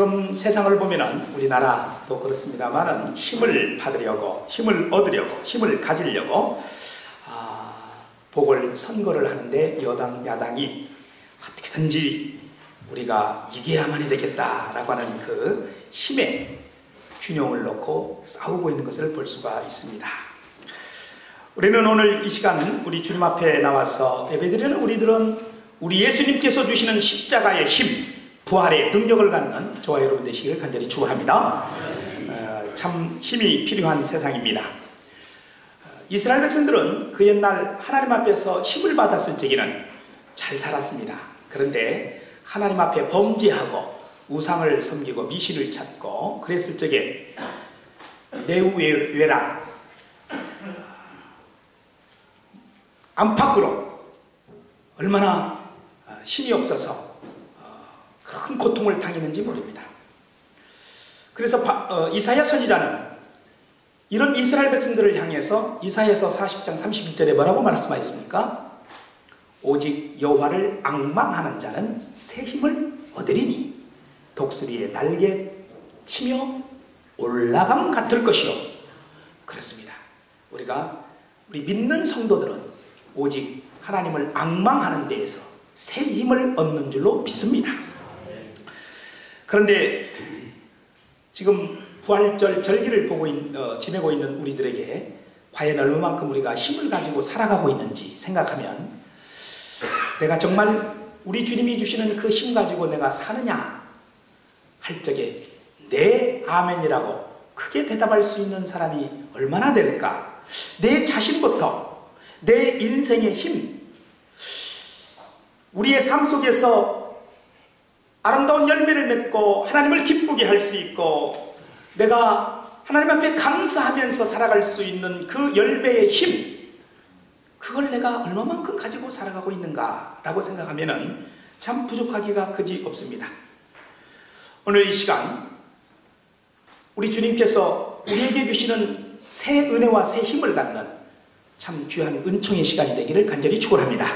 지금 세상을 보면은 우리나라도 그렇습니다만은 힘을 받으려고, 힘을 얻으려고, 힘을 가지려고 보궐선거를 하는데 여당, 야당이 어떻게든지 우리가 이겨야만이 되겠다라고 하는 그 힘의 균형을 놓고 싸우고 있는 것을 볼 수가 있습니다. 우리는 오늘 이 시간 우리 주님 앞에 나와서 예배드리는 우리들은 우리 예수님께서 주시는 십자가의 힘, 부활의 능력을 갖는 저와 여러분 되시길 간절히 축원합니다. 참 힘이 필요한 세상입니다. 이스라엘 백성들은 그 옛날 하나님 앞에서 힘을 받았을 적에는 잘 살았습니다. 그런데 하나님 앞에 범죄하고 우상을 섬기고 미신을 찾고 그랬을 적에 내후외락, 안팎으로 얼마나 힘이 없어서 큰 고통을 당했는지 모릅니다. 그래서 이사야 선지자는 이런 이스라엘 백성들을 향해서 이사야서 40장 31절에 뭐라고 말씀하였습니까? 오직 여호와를 앙망하는 자는 새 힘을 얻으리니 독수리의 날개 치며 올라감 같을 것이요. 그렇습니다. 우리 믿는 성도들은 오직 하나님을 앙망하는 데에서 새 힘을 얻는 줄로 믿습니다. 그런데 지금 부활절 절기를 지내고 있는 우리들에게 과연 얼마만큼 우리가 힘을 가지고 살아가고 있는지 생각하면 내가 정말 우리 주님이 주시는 그 힘 가지고 내가 사느냐 할 적에 네, 아멘이라고 크게 대답할 수 있는 사람이 얼마나 될까? 내 자신부터 내 인생의 힘, 우리의 삶 속에서 아름다운 열매를 맺고 하나님을 기쁘게 할 수 있고 내가 하나님 앞에 감사하면서 살아갈 수 있는 그 열매의 힘, 그걸 내가 얼마만큼 가지고 살아가고 있는가 라고 생각하면 참 부족하기가 그지 없습니다. 오늘 이 시간 우리 주님께서 우리에게 주시는 새 은혜와 새 힘을 갖는 참 귀한 은총의 시간이 되기를 간절히 축원합니다.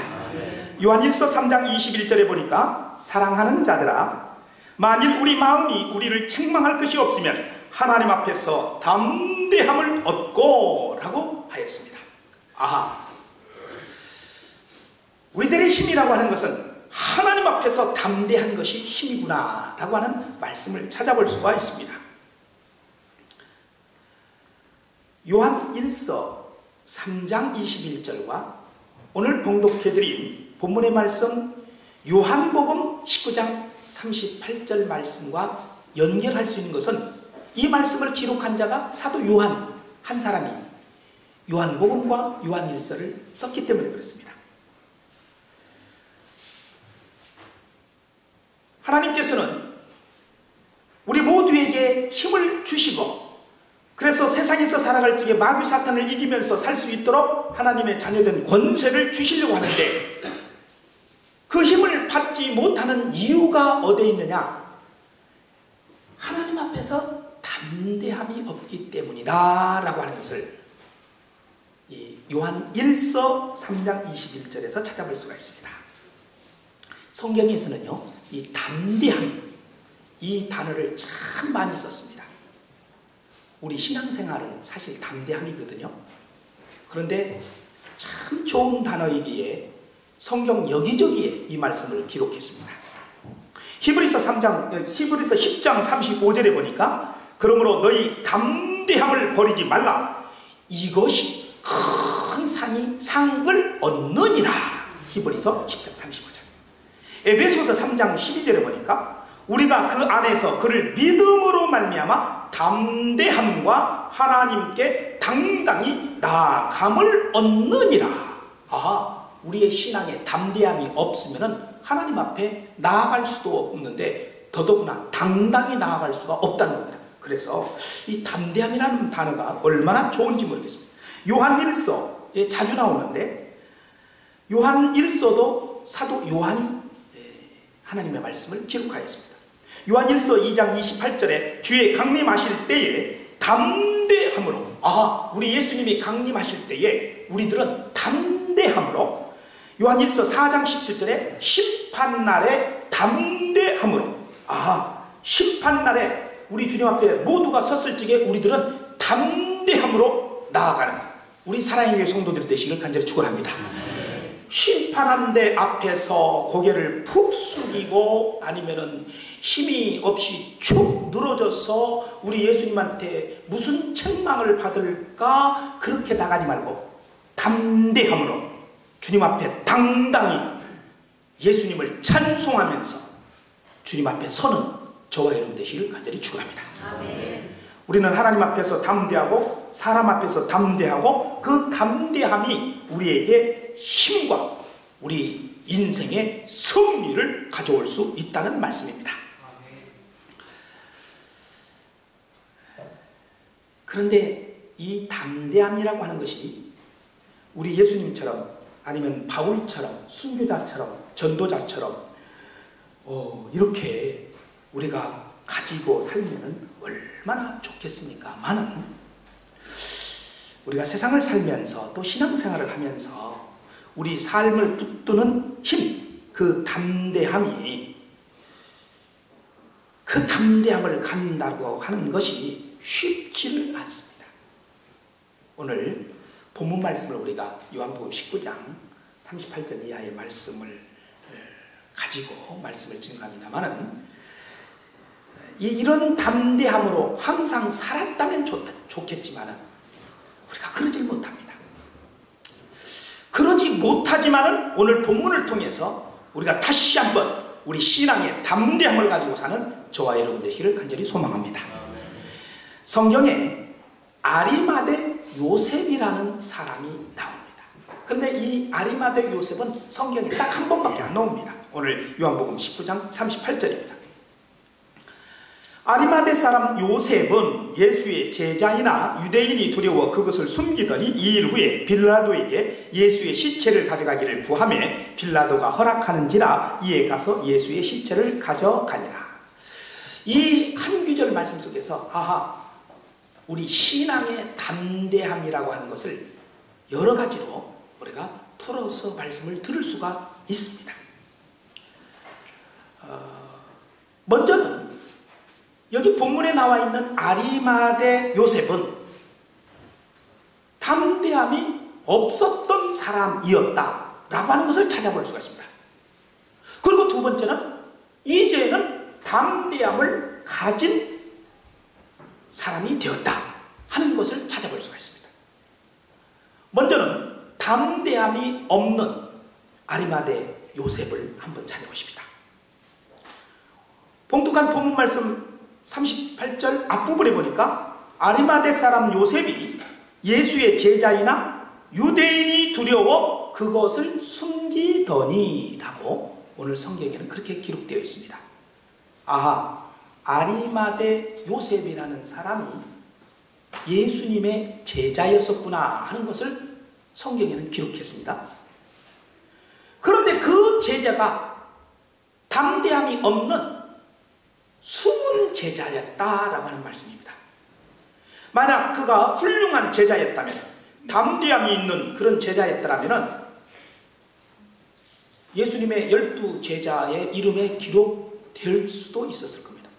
요한일서 3장 21절에 보니까 사랑하는 자들아, 만일 우리 마음이 우리를 책망할 것이 없으면 하나님 앞에서 담대함을 얻고 라고 하였습니다. 우리들의 힘이라고 하는 것은 하나님 앞에서 담대한 것이 힘이구나 라고 하는 말씀을 찾아볼 수가 있습니다. 요한일서 3장 21절과 오늘 봉독해드린 본문의 말씀 요한복음 19장 38절 말씀과 연결할 수 있는 것은 이 말씀을 기록한 자가 사도 요한 한 사람이 요한복음과 요한일서를 썼기 때문에 그렇습니다. 하나님께서는 우리 모두에게 힘을 주시고 그래서 세상에서 살아갈 적에 마귀 사탄을 이기면서 살 수 있도록 하나님의 자녀된 권세를 주시려고 하는데 그 힘을 받지 못하는 이유가 어디에 있느냐? 하나님 앞에서 담대함이 없기 때문이다 라고 하는 것을 이 요한 1서 3장 21절에서 찾아볼 수가 있습니다. 성경에서는요 이 담대함 이 단어를 참 많이 썼습니다. 우리 신앙생활은 사실 담대함이거든요. 그런데 참 좋은 단어이기에 성경 여기저기에 이 말씀을 기록했습니다. 히브리서 10장 35절에 보니까 그러므로 너희 담대함을 버리지 말라. 이것이 큰 상을 얻느니라. 히브리서 10장 35절. 에베소서 3장 12절에 보니까 우리가 그 안에서 그를 믿음으로 말미암아 담대함과 하나님께 당당히 나아감을 얻느니라. 우리의 신앙에 담대함이 없으면 하나님 앞에 나아갈 수도 없는데 더더구나 당당히 나아갈 수가 없다는 겁니다. 그래서 이 담대함이라는 단어가 얼마나 좋은지 모르겠습니다. 요한일서에 자주 나오는데 요한일서도 사도 요한이 하나님의 말씀을 기록하였습니다. 요한일서 2장 28절에 주의 강림하실 때에 담대함으로 우리 예수님이 강림하실 때에 우리들은 담대함으로 요한일서 4장 17절에 심판날에 담대함으로 심판날에 우리 주님 앞에 모두가 섰을 적에 우리들은 담대함으로 나아가는 우리 사랑의 교회 성도들이 되시길 간절히 축원합니다. 심판함대 앞에서 고개를 푹 숙이고 아니면은 힘이 없이 축 늘어져서 우리 예수님한테 무슨 책망을 받을까 그렇게 나가지 말고 담대함으로 주님 앞에 당당히 예수님을 찬송하면서 주님 앞에 서는 저와 여러분 되시길 간절히 축원합니다. 우리는 하나님 앞에서 담대하고 사람 앞에서 담대하고 그 담대함이 우리에게 힘과 우리 인생의 승리를 가져올 수 있다는 말씀입니다. 그런데 이 담대함이라고 하는 것이 우리 예수님처럼 아니면 바울처럼 순교자처럼 전도자처럼 이렇게 우리가 가지고 살면은 얼마나 좋겠습니까? 많은 우리가 세상을 살면서 또 신앙생활을 하면서 우리 삶을 붙드는 힘, 그 담대함이 그 담대함을 갖는다고 하는 것이 쉽지는 않습니다. 오늘 본문 말씀을 우리가 요한복음 19장 38절 이하의 말씀을 가지고 말씀을 증거합니다만은 이런 담대함으로 항상 살았다면 좋겠지만은 우리가 그러지 못합니다. 그러지 못하지만은 오늘 본문을 통해서 우리가 다시 한번 우리 신앙의 담대함을 가지고 사는 저와 여러분 되시기를 간절히 소망합니다. 성경에 아리마대 요셉이라는 사람이 나옵니다. 그런데 이 아리마대 요셉은 성경에 딱 한 번밖에 안 나옵니다. 오늘 요한복음 19장 38절입니다. 아리마대 사람 요셉은 예수의 제자이나 유대인이 두려워 그것을 숨기더니 2일 후에 빌라도에게 예수의 시체를 가져가기를 구하매 빌라도가 허락하는지라 이에 가서 예수의 시체를 가져가니라. 이 한 구절 말씀 속에서 우리 신앙의 담대함이라고 하는 것을 여러 가지로 우리가 풀어서 말씀을 들을 수가 있습니다. 먼저는 여기 본문에 나와 있는 아리마대 요셉은 담대함이 없었던 사람이었다라고 하는 것을 찾아볼 수가 있습니다. 그리고 두 번째는 이제는 담대함을 가진 사람이 되었다 하는 것을 찾아볼 수가 있습니다. 먼저는 담대함이 없는 아리마대 요셉을 한번 찾아보십시다. 봉독한 본문 말씀 38절 앞부분에 보니까 아리마대 사람 요셉이 예수의 제자이나 유대인이 두려워 그것을 숨기더니 라고 오늘 성경에는 그렇게 기록되어 있습니다. 아리마대 요셉이라는 사람이 예수님의 제자였었구나 하는 것을 성경에는 기록했습니다. 그런데 그 제자가 담대함이 없는 숨은 제자였다라고 하는 말씀입니다. 만약 그가 훌륭한 제자였다면, 담대함이 있는 그런 제자였다면 예수님의 12제자의 이름에 기록될 수도 있었을 겁니다.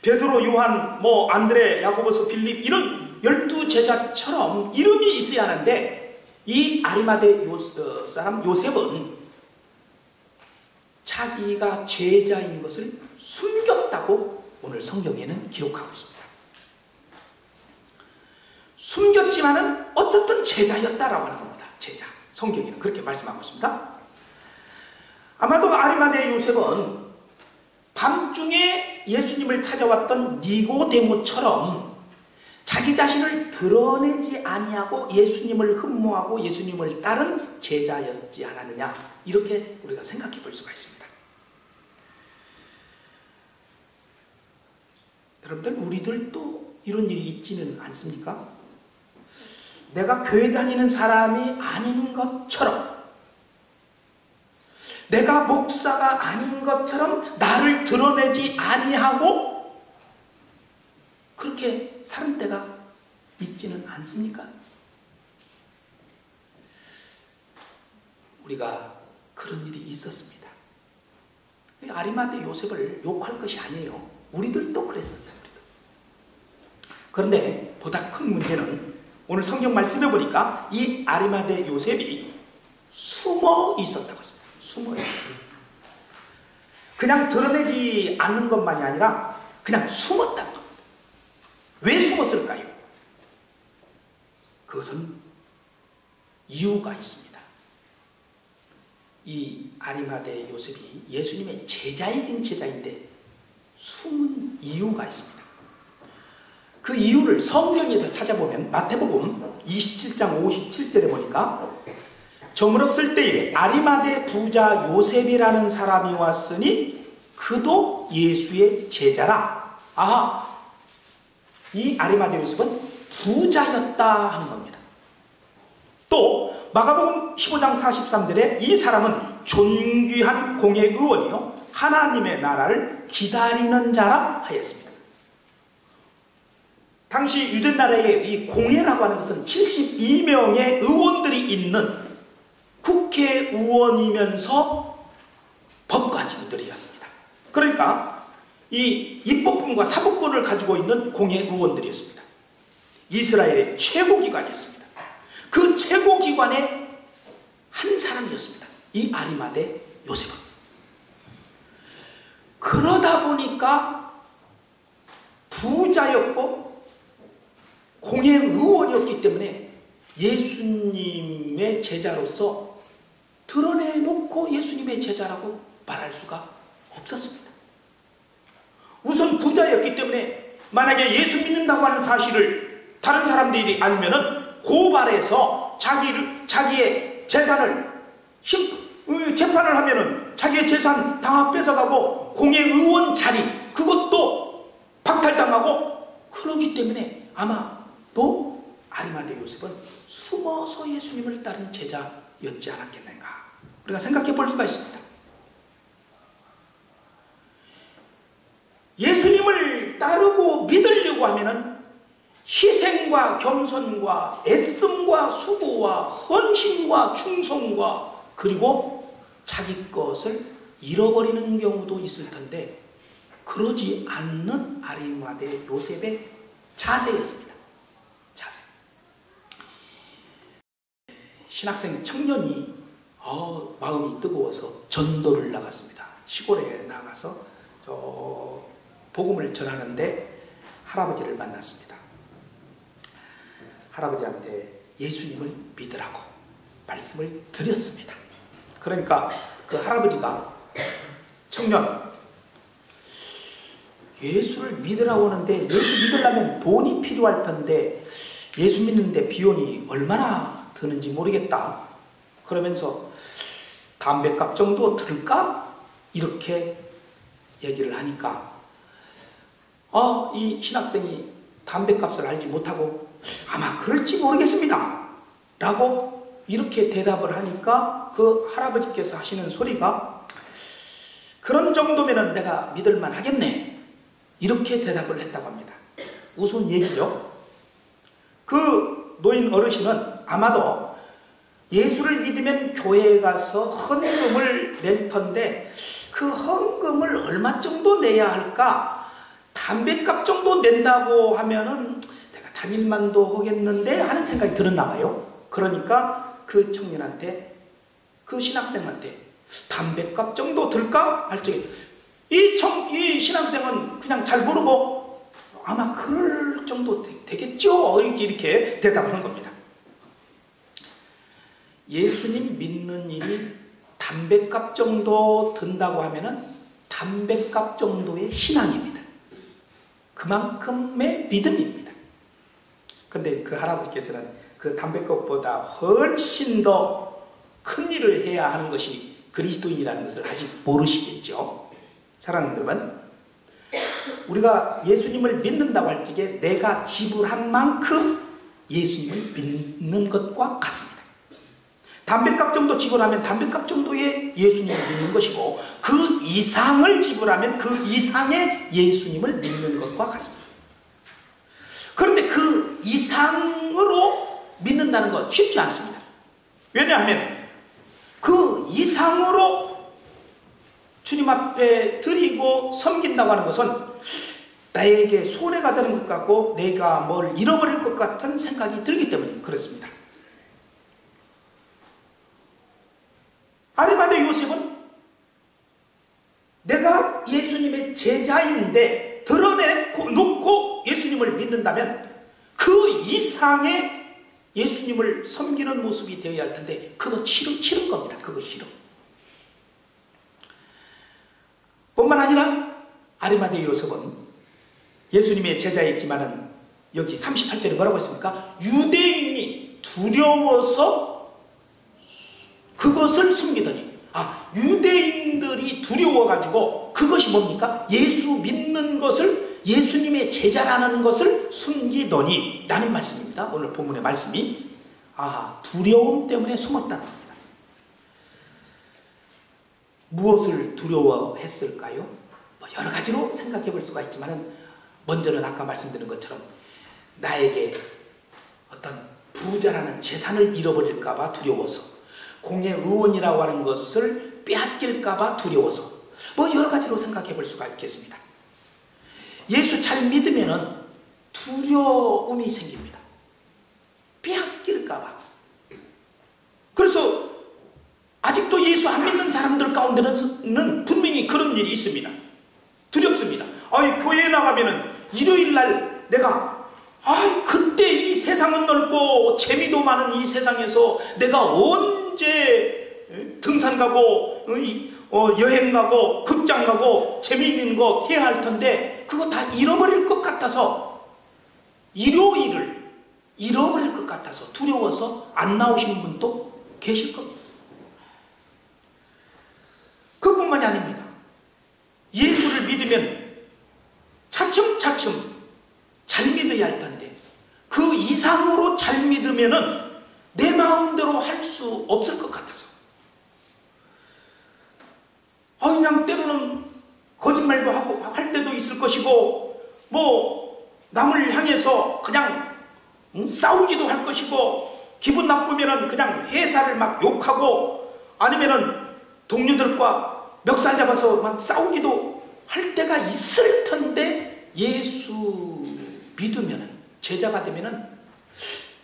베드로, 요한, 안드레, 야고보서, 빌립 이런 12제자처럼 이름이 있어야 하는데 이 아리마대 사람 요셉은 자기가 제자인 것을 숨겼다고 오늘 성경에는 기록하고 있습니다. 숨겼지만은 어쨌든 제자였다라고 하는 겁니다. 제자. 성경에는 그렇게 말씀하고 있습니다. 아마도 아리마대 요셉은 밤중에 예수님을 찾아왔던 니고데모처럼 자기 자신을 드러내지 아니하고 예수님을 흠모하고 예수님을 따른 제자였지 않았느냐, 이렇게 우리가 생각해 볼 수가 있습니다. 여러분들, 우리들도 이런 일이 있지는 않습니까? 내가 교회 다니는 사람이 아닌 것처럼, 내가 목사가 아닌 것처럼 나를 드러내지 아니하고 그렇게 사는 때가 있지는 않습니까? 우리가 그런 일이 있었습니다. 아리마대 요셉을 욕할 것이 아니에요. 우리들도 그랬었어요. 그런데 보다 큰 문제는 오늘 성경 말씀해 보니까 이 아리마대 요셉이 숨어 있었다고 했습니다. 숨어 있었다. 그냥 드러내지 않는 것만이 아니라 그냥 숨었다는 겁니다. 왜 숨었을까요? 그것은 이유가 있습니다. 이 아리마대 요셉이 예수님의 제자이긴 제자인데 숨은 이유가 있습니다. 그 이유를 성경에서 찾아보면 마태복음 27장 57절에 보니까 저물었을 때에 아리마대 부자 요셉이라는 사람이 왔으니 그도 예수의 제자라. 아하, 이 아리마대 요셉은 부자였다 하는 겁니다. 또 마가복음 15장 43절에 이 사람은 존귀한 공회의원이요 하나님의 나라를 기다리는 자라 하였습니다. 당시 유대 나라의 이 공회라고 하는 것은 72명의 의원들이 있는 국회의원이면서 법관님들이었습니다. 그러니까 이 입법권과 사법권을 가지고 있는 공회의원들이었습니다. 이스라엘의 최고기관이었습니다. 그 최고기관의 한 사람이었습니다. 이 아리마대 요셉은. 그러다 보니까 부자였고 공회의원이었기 때문에 예수님의 제자로서 드러내놓고 예수님의 제자라고 말할 수가 없었습니다. 우선 부자였기 때문에 만약에 예수 믿는다고 하는 사실을 다른 사람들이 알면은 고발해서 자기의 재산을 재판을 하면은 자기의 재산 다 뺏어가고 공회의원 자리 그것도 박탈당하고 그러기 때문에 아마 또 아리마대 요셉은 숨어서 예수님을 따른 제자였지 않았겠는가 우리가 생각해 볼 수가 있습니다. 예수님을 따르고 믿으려고 하면은 희생과 겸손과 애씀과 수고와 헌신과 충성과 그리고 자기 것을 잃어버리는 경우도 있을 텐데 그러지 않는 아리마대 요셉의 자세였습니다. 자세. 신학생 청년이 마음이 뜨거워서 전도를 나갔습니다. 시골에 나가서 복음을 전하는데 할아버지를 만났습니다. 할아버지한테 예수님을 믿으라고 말씀을 드렸습니다. 그러니까 그 할아버지가 청년 예수를 믿으라고 하는데 예수 믿으려면 돈이 필요할 텐데 예수 믿는데 비용이 얼마나 드는지 모르겠다. 그러면서 담뱃값 정도 들까? 이렇게 얘기를 하니까 이 신학생이 담뱃값을 알지 못하고 아마 그럴지 모르겠습니다 라고 이렇게 대답을 하니까 그 할아버지께서 하시는 소리가 그런 정도면 내가 믿을만 하겠네 이렇게 대답을 했다고 합니다. 우스운 얘기죠. 그 노인 어르신은 아마도 예수를 믿으면 교회에 가서 헌금을 낼 텐데 그 헌금을 얼마 정도 내야 할까? 담뱃값 정도 낸다고 하면은 내가 단일만도 하겠는데 하는 생각이 들었나 봐요. 그러니까 그 청년한테 그 신학생한테 담뱃값 정도 들까? 할 적에 이 신학생은 그냥 잘 모르고 아마 그럴 정도 되겠죠? 이렇게 대답하는 겁니다. 예수님 믿는 일이 담뱃값 정도 든다고 하면은 담뱃값 정도의 신앙입니다. 그만큼의 믿음입니다. 근데 그 할아버지께서는 그 담뱃값보다 훨씬 더 큰 일을 해야 하는 것이 그리스도인이라는 것을 아직 모르시겠죠. 사랑하는 여러분, 우리가 예수님을 믿는다고 할 적에 내가 지불한 만큼 예수님을 믿는 것과 같습니다. 담뱃값 정도 지불하면 담뱃값 정도의 예수님을 믿는 것이고 그 이상을 지불하면 그 이상의 예수님을 믿는 것과 같습니다. 그런데 그 이상으로 믿는다는 건 쉽지 않습니다. 왜냐하면 그 이상으로 주님 앞에 드리고 섬긴다고 하는 것은 나에게 손해가 되는 것 같고 내가 뭘 잃어버릴 것 같은 생각이 들기 때문에 그렇습니다. 아리마대 요셉은 내가 예수님의 제자인데 드러내놓고 예수님을 믿는다면 그 이상의 예수님을 섬기는 모습이 되어야 할 텐데 그거 싫은 겁니다. 그거 싫어. 뿐만 아니라 아리마대 요셉은 예수님의 제자였지만은 여기 38절에 뭐라고 했습니까? 유대인이 두려워서 그것을 숨기더니 유대인들이 두려워가지고 그것이 뭡니까? 예수 믿는 것을 예수님의 제자라는 것을 숨기더니 라는 말씀입니다. 오늘 본문의 말씀이 두려움 때문에 숨었다는 겁니다. 무엇을 두려워했을까요? 여러 가지로 생각해 볼 수가 있지만 먼저는 아까 말씀드린 것처럼 나에게 어떤 부자라는 재산을 잃어버릴까 봐 두려워서 공회의원이라고 하는 것을 빼앗길까 봐 두려워서 여러 가지로 생각해 볼 수가 있겠습니다. 예수 잘 믿으면 두려움이 생깁니다. 빼앗길까 봐. 그래서 아직도 예수 안 믿는 사람들 가운데는 분명히 그런 일이 있습니다. 두렵습니다. 교회에 나가면은 일요일날 내가 그때 이 세상은 넓고 재미도 많은 이 세상에서 내가 언제 등산 가고 여행 가고 극장 가고 재미있는 거 해야 할 텐데 그거 다 잃어버릴 것 같아서 일요일을 잃어버릴 것 같아서 두려워서 안 나오시는 분도 계실 겁니다. 그뿐만이 아닙니다. 예수를 믿으면 차츰차츰 잘 믿어야 할 텐데 그 이상으로 잘 믿으면은 내 마음대로 할 수 없을 것 같아서 그냥 때로는 거짓말도 하고 할 때도 있을 것이고 남을 향해서 그냥 싸우기도 할 것이고 기분 나쁘면은 그냥 회사를 막 욕하고 아니면은 동료들과 멱살 잡아서 막 싸우기도 할 때가 있을 텐데 예수 믿으면은 제자가 되면은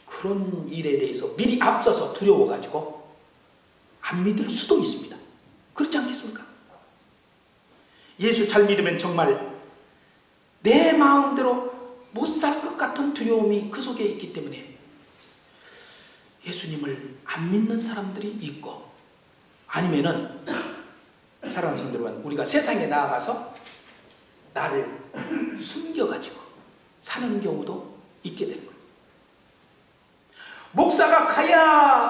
그런 일에 대해서 미리 앞서서 두려워가지고 안 믿을 수도 있습니다. 그렇지 않겠습니까? 예수 잘 믿으면 정말 내 마음대로 못 살 것 같은 두려움이 그 속에 있기 때문에 예수님을 안 믿는 사람들이 있고 아니면은 사랑하는 성도 여러분, 우리가 세상에 나아가서 나를 숨겨가지고 사는 경우도 있게 되는 거예요. 목사가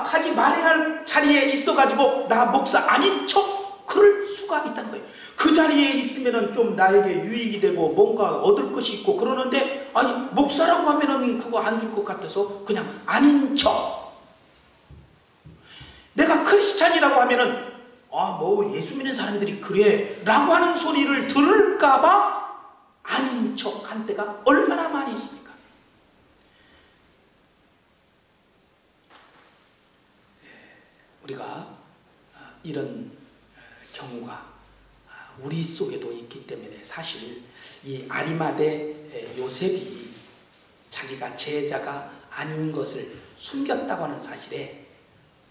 가지 말아야 할 자리에 있어가지고 나 목사 아닌 척 그럴 수가 있다는 거예요. 그 자리에 있으면은 좀 나에게 유익이 되고 뭔가 얻을 것이 있고 그러는데 목사라고 하면은 그거 안 줄 것 같아서 그냥 아닌 척. 내가 크리스찬이라고 하면은 예수 믿는 사람들이 그래 라고 하는 소리를 들을까봐 아닌 척 한 때가 얼마나 많이 있습니까? 우리가 이런 경우가 우리 속에도 있기 때문에 사실 이 아리마대 요셉이 자기가 제자가 아닌 것을 숨겼다고 하는 사실에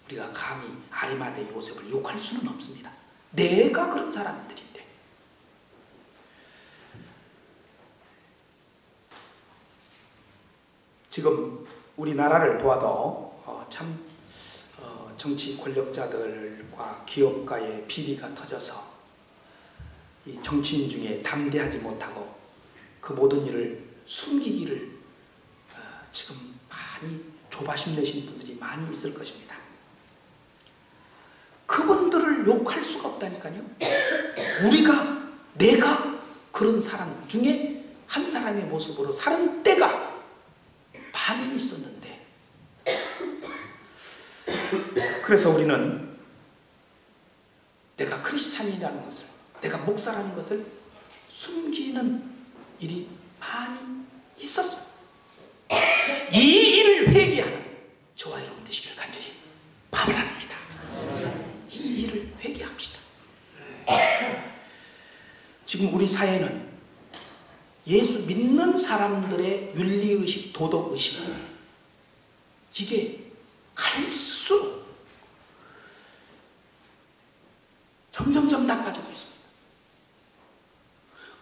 우리가 감히 아리마대 요셉을 욕할 수는 없습니다. 내가 그런 사람들인데. 지금 우리나라를 보아도 참 정치 권력자들과 기업가의 비리가 터져서 이 정치인 중에 담대하지 못하고 그 모든 일을 숨기기를 지금 많이 조바심 내신 분들이 많이 있을 것입니다. 그분들을 욕할 수가 없다니까요. 내가 그런 사람 중에 한 사람의 모습으로 사는 때가 많이 있었는데 그래서 우리는 내가 크리스찬이라는 것을 내가 목사라는 것을 숨기는 일이 많이 있었어요. 이 일을 회개하는 저와 여러분 되시기를 간절히 바랍니다. 이 일을 회개합시다. 지금 우리 사회는 예수 믿는 사람들의 윤리의식, 도덕의식, 이게 갈수록 점점점 나빠지고 있습니다.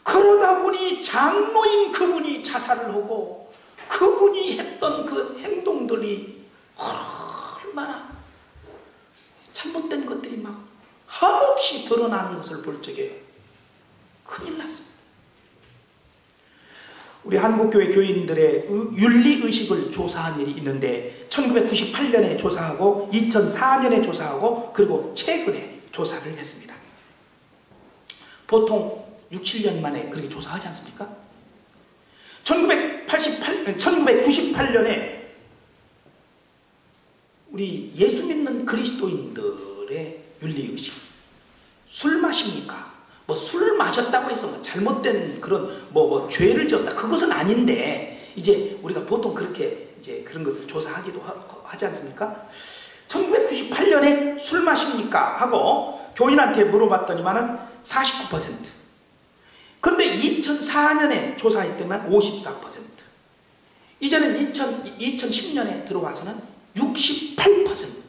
그러다 보니 장로인 그분이 자살을 하고 그분이 했던 그 행동들이 얼마나 잘못된 것들이 막 한없이 드러나는 것을 볼 적에 큰일 났습니다. 우리 한국교회 교인들의 윤리의식을 조사한 일이 있는데 1998년에 조사하고 2004년에 조사하고 그리고 최근에 조사를 했습니다. 보통 6, 7년 만에 그렇게 조사하지 않습니까? 1998년에 우리 예수 믿는 그리스도인들의 윤리의식, 술 마십니까? 뭐 술 마셨다고 해서 뭐 잘못된 그런 뭐 죄를 지었다, 그것은 아닌데 이제 우리가 보통 그렇게 이제 그런 것을 조사하기도 하지 않습니까? 1998년에 술 마십니까? 하고 교인한테 물어봤더니만은 49%. 그런데 2004년에 조사했더니만 54%. 이제는 2010년에 들어와서는 68%.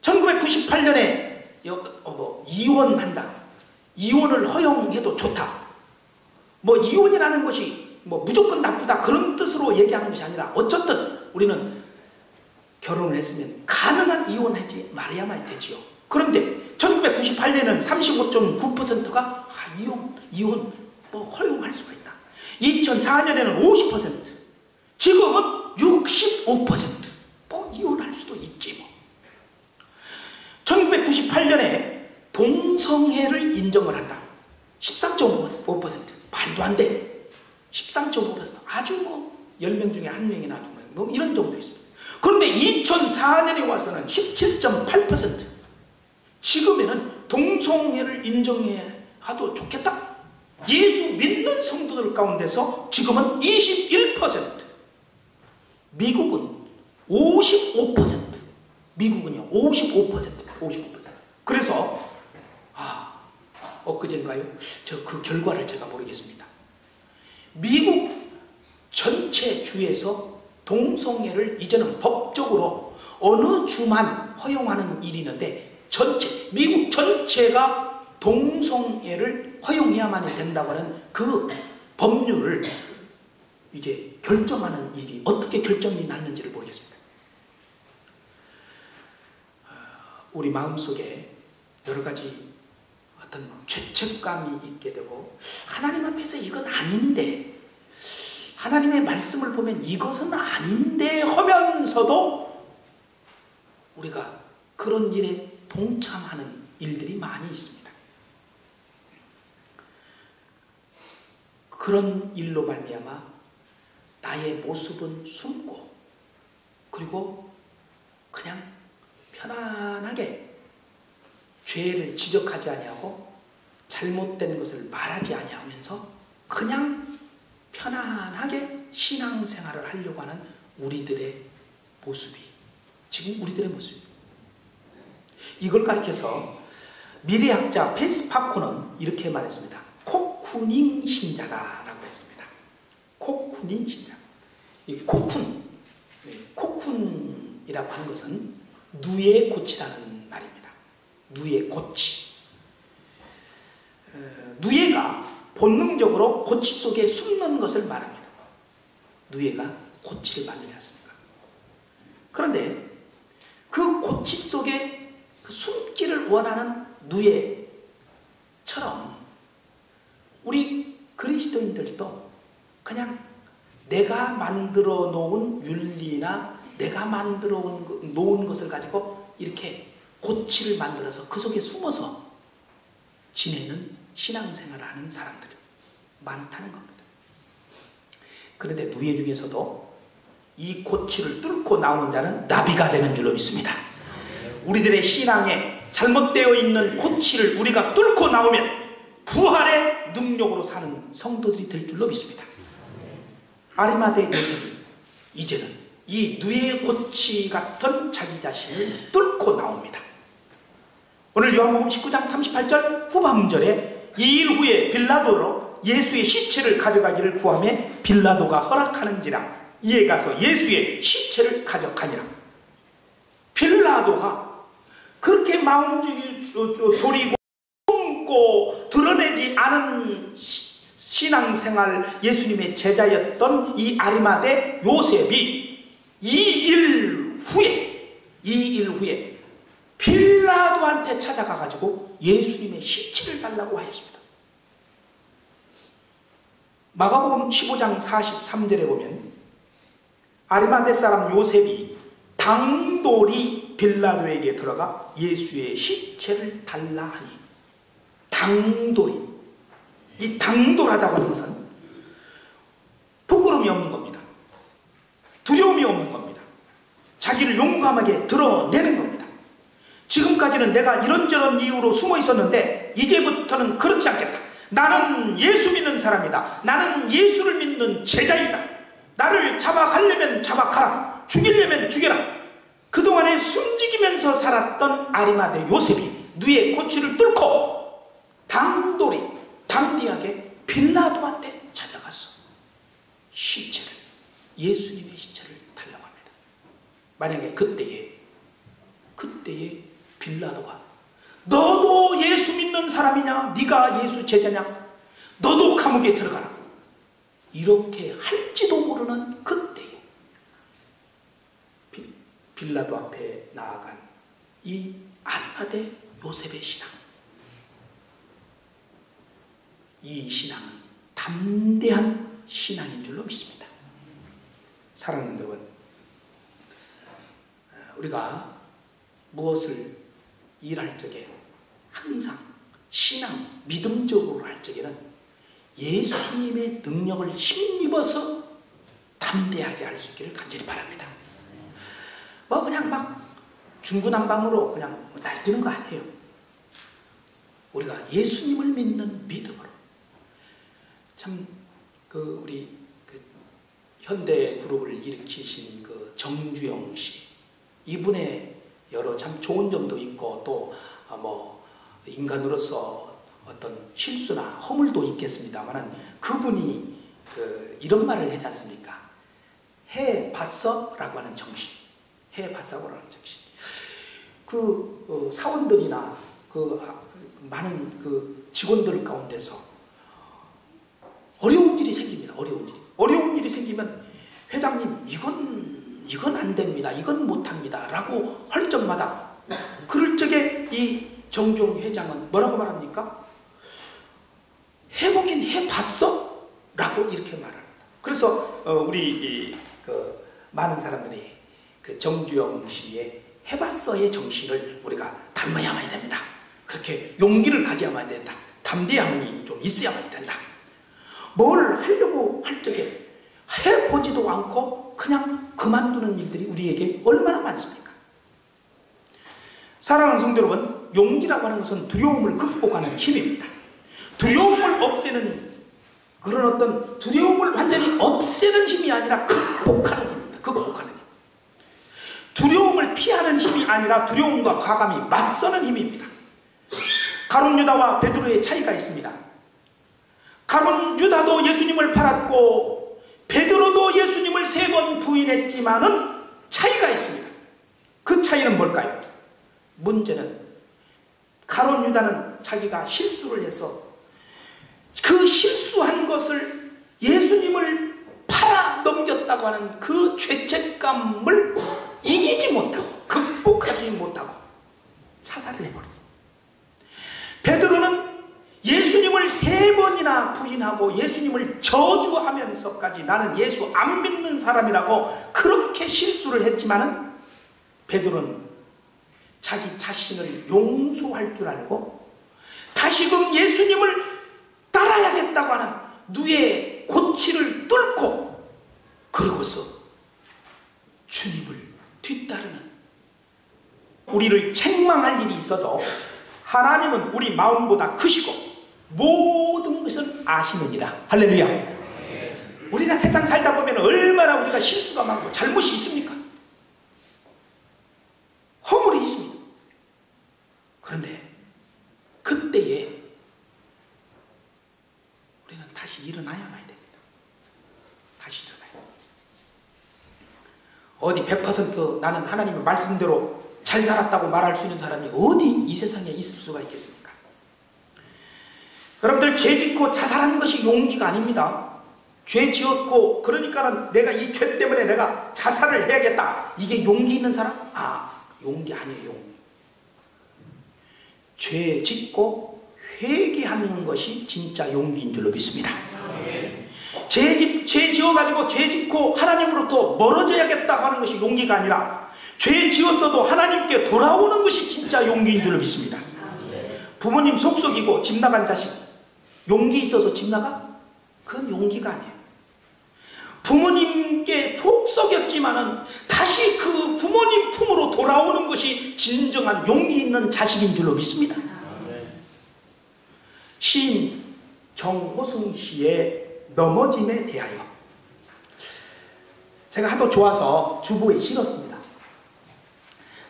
1998년에 이혼한다. 이혼을 허용해도 좋다. 뭐 이혼이라는 것이 뭐 무조건 나쁘다 그런 뜻으로 얘기하는 것이 아니라 어쨌든 우리는 결혼을 했으면 가능한 이혼하지 말아야만 되지요. 그런데 1998년에는 35.9%가 이혼 뭐 허용할 수가 있다. 2004년에는 50%, 지금은 65%. 뭐 이혼할 수도 있지 뭐. 1998년에 동성애를 인정을 한다. 13.5%. 말도 안 돼. 13.5%. 아주 뭐 10명 중에 1명이나 뭐 이런 정도 있습니다. 그런데 2004년에 와서는 17.8%. 지금에는 동성애를 인정해도 좋겠다. 예수 믿는 성도들 가운데서 지금은 21%. 미국은 55%. 미국은요 55%. 그래서 엊그제인가요? 저 그 결과를 제가 모르겠습니다. 미국 전체 주에서 동성애를 이제는 법적으로 어느 주만 허용하는 일이 있는데 미국 전체가 동성애를 허용해야만 된다고 하는 그 법률을 이제 결정하는 일이 어떻게 결정이 났는지를 모르겠습니다. 우리 마음속에 여러 가지 어떤 죄책감이 있게 되고 하나님 앞에서 이건 아닌데, 하나님의 말씀을 보면 이것은 아닌데 하면서도 우리가 그런 일에 동참하는 일들이 많이 있습니다. 그런 일로 말미암아 나의 모습은 숨고 그리고 그냥 편안하게 죄를 지적하지 아니하고 잘못된 것을 말하지 아니하면서 그냥 편안하게 신앙생활을 하려고 하는 우리들의 모습이 지금 우리들의 모습입니다. 이걸 가리켜서 미래학자 펜스 파코는 이렇게 말했습니다. 코쿠닝 신자라고 했습니다. 코쿠닝 신자. 이 코쿤이라고 하는 것은 누에 고치라는 말입니다. 누에 고치. 누에가 본능적으로 고치 속에 숨는 것을 말합니다. 누에가 고치를 만들지 않습니까? 그런데 그 고치 속에 그 숨기를 원하는 누에처럼 우리 그리스도인들도 그냥 내가 만들어 놓은 윤리나 내가 만들어 놓은 것을 가지고 이렇게 고치를 만들어서 그 속에 숨어서 지내는 신앙생활을 하는 사람들이 많다는 겁니다. 그런데 누에 중에서도 이 고치를 뚫고 나오는 자는 나비가 되는 줄로 믿습니다. 우리들의 신앙에 잘못되어 있는 고치를 우리가 뚫고 나오면 부활의 능력으로 사는 성도들이 될 줄로 믿습니다. 아리마대 요셉이 이제는 이 누에 고치 같은 자기 자신을 뚫고 나옵니다. 오늘 요한복음 19장 38절 후반절에 2일 후에 빌라도로 예수의 시체를 가져가기를 구하며 빌라도가 허락하는지라 이에 가서 예수의 시체를 가져가니라. 빌라도가 그렇게 마음 졸이고 숨고 드러내지 않은 신앙생활 예수님의 제자였던 이 아리마대 요셉이 2일 후에 빌라도한테 찾아가가지고 예수님의 시체를 달라고 하였습니다. 마가복음 15장 43절에 보면 아리마대 사람 요셉이 당돌이 빌라도에게 들어가 예수의 시체를 달라 하니, 당돌이, 이 당돌하다고 하는 것은 부끄러움이 없는 겁니다. 두려움이 없는 겁니다. 자기를 용감하게 드러내는 겁니다. 지금까지는 내가 이런저런 이유로 숨어 있었는데 이제부터는 그렇지 않겠다. 나는 예수 믿는 사람이다. 나는 예수를 믿는 제자이다. 나를 잡아가려면 잡아가라. 죽이려면 죽여라. 그동안에 숨지기면서 살았던 아리마대 요셉이 누의 고치를 뚫고 당돌이 담대하게 빌라도한테 찾아가서 시체를, 예수님의 시체를 달라고 합니다. 만약에 그때에 빌라도가 너도 예수 믿는 사람이냐? 네가 예수 제자냐? 너도 감옥에 들어가라. 이렇게 할지도 모르는 그때에 빌라도 앞에 나아간 이 아리마대 요셉의 신앙, 이 신앙은 담대한 신앙인 줄로 믿습니다. 사랑하는 여러분, 우리가 무엇을 일할 적에 항상 신앙, 믿음적으로 할 적에는 예수님의 능력을 힘입어서 담대하게 할 수 있기를 간절히 바랍니다. 그냥 막 중구난방으로 그냥 날뛰는 거 아니에요. 우리가 예수님을 믿는 믿음으로. 참 우리 현대 그룹을 일으키신 정주영 씨, 이분의 여러 참 좋은 점도 있고 또 인간으로서 어떤 실수나 허물도 있겠습니다만은 그분이 이런 말을 하지 않습니까? 해 봤어? 라고 하는 정신. 해 봤어라고 하는 정신. 사원들이나 많은 직원들 가운데서 어려운 일이 생깁니다. 어려운 일이 생기면 회장님 이건 안 됩니다. 이건 못합니다. 라고 할 적마다 그럴 적에 이 정종 회장은 뭐라고 말합니까? 해보긴 해봤어? 라고 이렇게 말합니다. 그래서 우리 많은 사람들이 정주영 씨의 해봤어의 정신을 우리가 닮아야만 됩니다. 그렇게 용기를 가져야만 된다. 담대함이 좀 있어야만 된다. 뭘 하려고 할 적에 해보지도 않고 그냥 그만두는 일들이 우리에게 얼마나 많습니까? 사랑하는 성도 여러분, 용기라고 하는 것은 두려움을 극복하는 힘입니다. 두려움을 없애는 그런 어떤 두려움을 완전히 없애는 힘이 아니라 극복하는 힘입니다. 극복하는 힘. 두려움을 피하는 힘이 아니라 두려움과 과감히 맞서는 힘입니다. 가룟 유다와 베드로의 차이가 있습니다. 가룟 유다도 예수님을 팔았고 베드로도 예수님을 3번 부인했지만은 차이가 있습니다. 그 차이는 뭘까요? 문제는 가룟 유다는 자기가 실수를 해서 그 실수한 것을 예수님을 팔아 넘겼다고 하는 그 죄책감을 이기지 못하고 극복하지 못하고 사살을 해버렸습니다. 베드로는 예수님을 3번이나 부인하고 예수님을 저주하면서까지 나는 예수 안 믿는 사람이라고 그렇게 실수를 했지만은 베드로는 자기 자신을 용서할 줄 알고 다시금 예수님을 따라야겠다고 하는 누의 고치를 뚫고 그러고서 주님을 뒤따르는, 우리를 책망할 일이 있어도 하나님은 우리 마음보다 크시고 모든 것을 아시느니라. 할렐루야. 우리가 세상 살다 보면 얼마나 우리가 실수가 많고 잘못이 있습니까? 허물이 있습니다. 그런데 어디 100% 나는 하나님의 말씀대로 잘 살았다고 말할 수 있는 사람이 어디 이 세상에 있을 수가 있겠습니까? 여러분들, 죄 짓고 자살하는 것이 용기가 아닙니다. 죄 지었고 그러니까는 내가 이 죄 때문에 내가 자살을 해야겠다, 이게 용기 있는 사람? 용기 아니에요. 용기. 죄 짓고 회개하는 것이 진짜 용기인 줄로 믿습니다. 죄 지어가지고 죄 짓고 하나님으로부터 멀어져야겠다 하는 것이 용기가 아니라, 죄 지었어도 하나님께 돌아오는 것이 진짜 용기인 줄로 믿습니다. 부모님 속속이고 집 나간 자식, 용기 있어서 집 나가? 그건 용기가 아니에요. 부모님께 속썩였지만은 다시 그 부모님 품으로 돌아오는 것이 진정한 용기 있는 자식인 줄로 믿습니다. 시인 정호승 씨의 넘어짐에 대하여, 제가 하도 좋아서 주부에 실었습니다.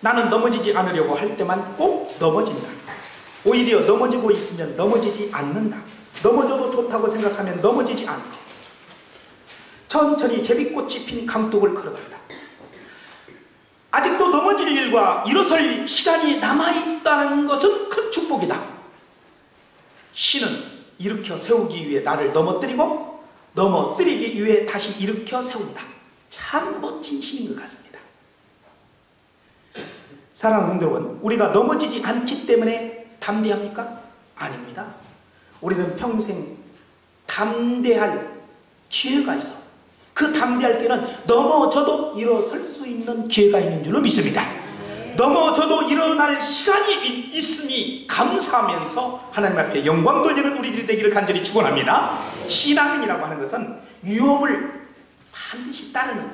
나는 넘어지지 않으려고 할 때만 꼭 넘어진다. 오히려 넘어지고 있으면 넘어지지 않는다. 넘어져도 좋다고 생각하면 넘어지지 않고 천천히 제비꽃이 핀 강둑을 걸어간다. 아직도 넘어질 일과 일어설 시간이 남아있다는 것은 큰 축복이다. 신은 일으켜 세우기 위해 나를 넘어뜨리고 넘어뜨리기 위해 다시 일으켜 세운다. 참 멋진 시인 것 같습니다. 사랑하는 성도 여러분, 우리가 넘어지지 않기 때문에 담대합니까? 아닙니다. 우리는 평생 담대할 기회가 있어. 그 담대할 때는 넘어져도 일어설 수 있는 기회가 있는 줄로 믿습니다. 넘어져도 일어날 시간이 있으니 감사하면서 하나님 앞에 영광 돌리는 우리들이 되기를 간절히 축원합니다. 신앙이라고 하는 것은 위험을 반드시 따르는,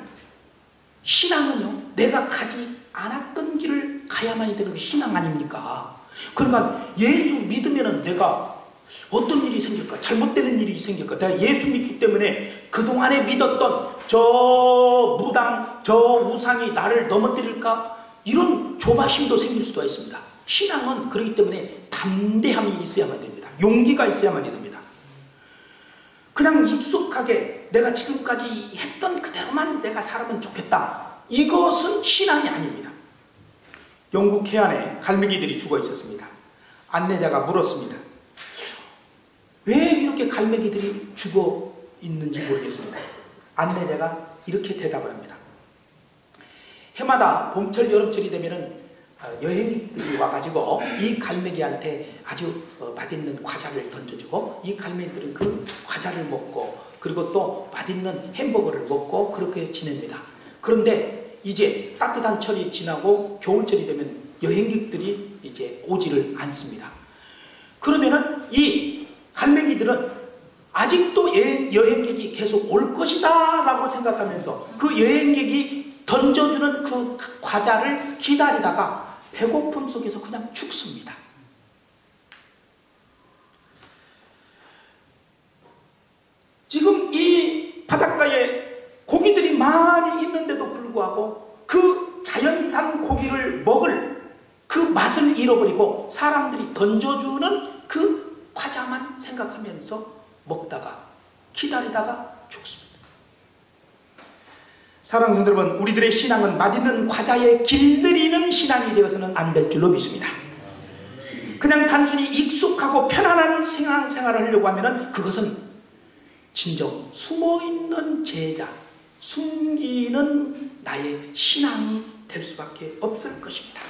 신앙은요, 내가 가지 않았던 길을 가야만이 되는 게 신앙 아닙니까? 그러니까 예수 믿으면 내가 어떤 일이 생길까? 잘못되는 일이 생길까? 내가 예수 믿기 때문에 그동안에 믿었던 저 무당, 저 우상이 나를 넘어뜨릴까? 이런 조바심도 생길 수도 있습니다. 신앙은 그렇기 때문에 담대함이 있어야만 됩니다. 용기가 있어야만 됩니다. 그냥 익숙하게 내가 지금까지 했던 그대로만 내가 살면 좋겠다, 이것은 신앙이 아닙니다. 영국 해안에 갈매기들이 죽어 있었습니다. 안내자가 물었습니다. 왜 이렇게 갈매기들이 죽어 있는지 모르겠습니다. 안내자가 이렇게 대답을 합니다. 해마다 봄철 여름철이 되면은 여행객들이 와가지고 이 갈매기한테 아주 맛있는 과자를 던져주고, 이 갈매기들은 그 과자를 먹고 그리고 또 맛있는 햄버거를 먹고 그렇게 지냅니다. 그런데 이제 따뜻한 철이 지나고 겨울철이 되면 여행객들이 이제 오지를 않습니다. 그러면은 이 갈매기들은 아직도 여행객이 계속 올 것이다 라고 생각하면서 그 여행객이 던져주는 그 과자를 기다리다가 배고픔 속에서 그냥 죽습니다. 지금 이 바닷가에 고기들이 많이 있는데도 불구하고 그 자연산 고기를 먹을 그 맛을 잃어버리고 사람들이 던져주는 그 과자만 생각하면서 먹다가 기다리다가 죽습니다. 사랑하는 성도 여러분, 우리들의 신앙은 맛있는 과자에 길들이는 신앙이 되어서는 안 될 줄로 믿습니다. 그냥 단순히 익숙하고 편안한 신앙생활을 하려고 하면 그것은 진정 숨어있는 제자, 숨기는 나의 신앙이 될 수밖에 없을 것입니다.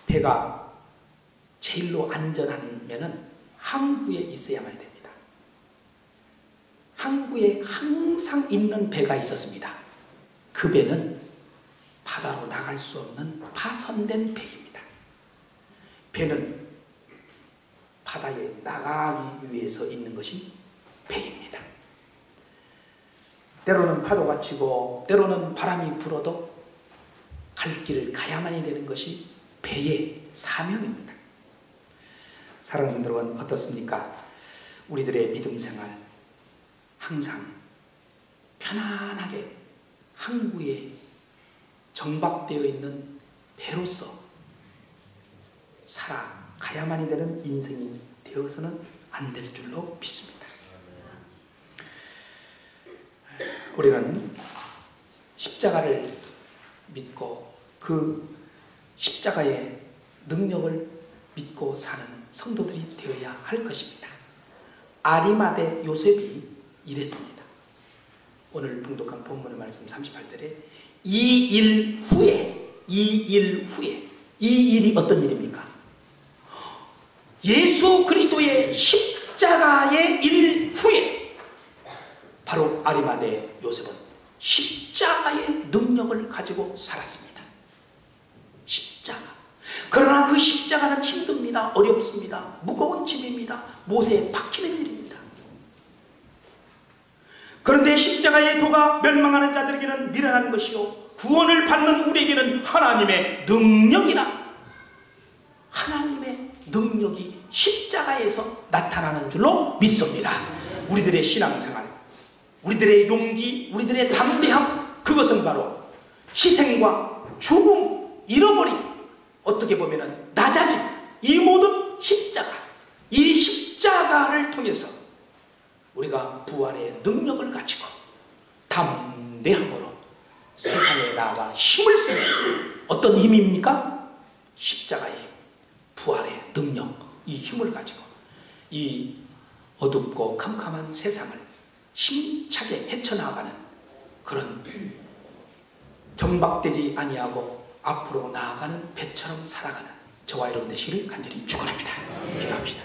배가 제일로 안전하면은 항구에 있어야만 됩니다. 항구에 항상 있는 배가 있었습니다. 그 배는 바다로 나갈 수 없는 파손된 배입니다. 배는 바다에 나가기 위해서 있는 것이 배입니다. 때로는 파도가 치고 때로는 바람이 불어도 갈 길을 가야만이 되는 것이 배의 사명입니다. 사랑하는 여러분, 어떻습니까? 우리들의 믿음 생활 항상 편안하게 항구에 정박되어 있는 배로서 살아가야만이 되는 인생이 되어서는 안 될 줄로 믿습니다. 우리는 십자가를 믿고 그 십자가의 능력을 믿고 사는 성도들이 되어야 할 것입니다. 아리마대 요셉이 이랬습니다. 오늘 봉독한 본문의 말씀 38절에 이 일 후에 이 일이 어떤 일입니까? 예수 그리스도의 십자가의 일 후에 바로 아리마대 요셉은 십자가의 능력을 가지고 살았습니다. 십자가. 그러나 그 십자가는 힘듭니다. 어렵습니다. 무거운 짐입니다. 못에 박히는 일입니다. 그런데 십자가의 도가 멸망하는 자들에게는 미련한 것이요 구원을 받는 우리에게는 하나님의 능력이라. 하나님의 능력이 십자가에서 나타나는 줄로 믿습니다. 우리들의 신앙생활, 우리들의 용기, 우리들의 담대함, 그것은 바로 희생과 죽음, 잃어버림, 어떻게 보면 낮아짐, 이 모든 십자가, 이 십자가를 통해서 우리가 부활의 능력을 가지고 담대함으로 세상에 나아가 힘을 쓰면서, 어떤 힘입니까? 십자가의 힘, 부활의 능력, 이 힘을 가지고 이 어둡고 캄캄한 세상을 힘차게 헤쳐나가는 그런 경박되지 아니하고 앞으로 나아가는 배처럼 살아가는 저와 여러분 되시기를 간절히 축원합니다. 기도합시다.